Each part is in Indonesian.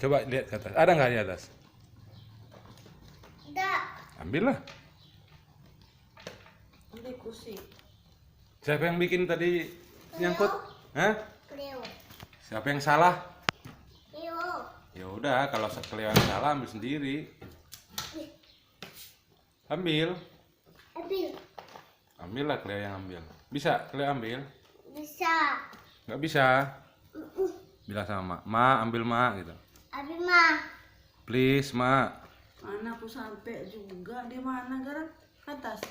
Coba lihat ke atas. Ada nggak di atas? Ada. Ambillah. Ambil kursi. Siapa yang bikin tadi nyangkut? Hah? Cleo. Siapa yang salah? Cleo. Ya udah, kalau Cleo yang salah ambil sendiri. Ambil. Ambil. Ambillah Cleo yang ambil. Bisa Cleo ambil? Bisa. Nggak bisa. Bilang sama Ma, ambil Ma gitu. Ambil mah. Please Ma. Mana aku sampai juga di mana Garam? Ke atas.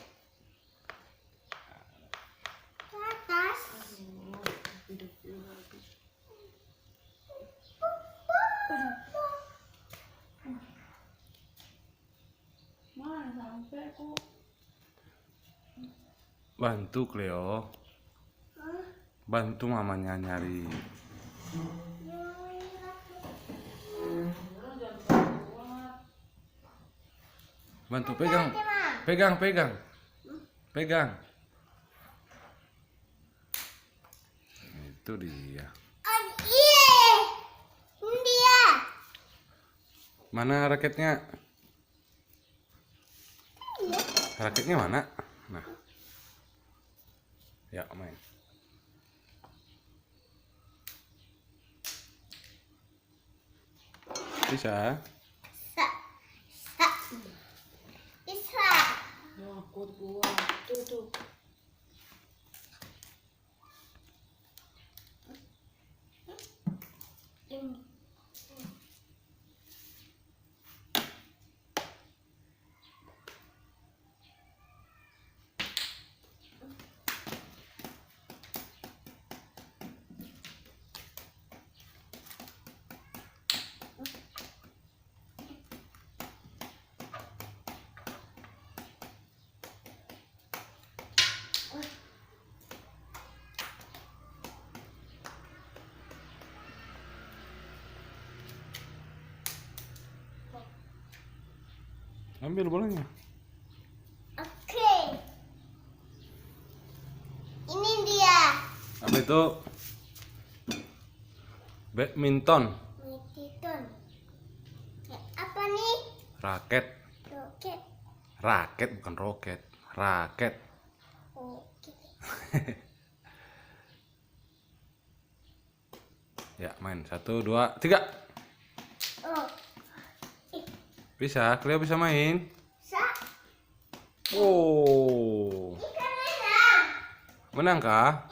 Ke atas. Hidup dulu habis. Mana sampai aku? Bantu Cleo. Bantu mamanya nyari. Bantu pegang. Pegang, pegang. Pegang. Itu dia. Oh iya. Ini dia. Mana raketnya? Raketnya mana? Nah. Ya, main. Bisa. Sa. Sa. Bisa. Nyangkut gua. Tuh. Ambil bolanya. Oke. Ini dia. Apa itu? Badminton. Badminton. Apa nih? Raket. Roket. Raket bukan roket. Raket. Oke. Ya, main. 1, 2, 3. Oh. Bisa, Cleo bisa main. Sa. Oh. Ikan menang. Menang kah?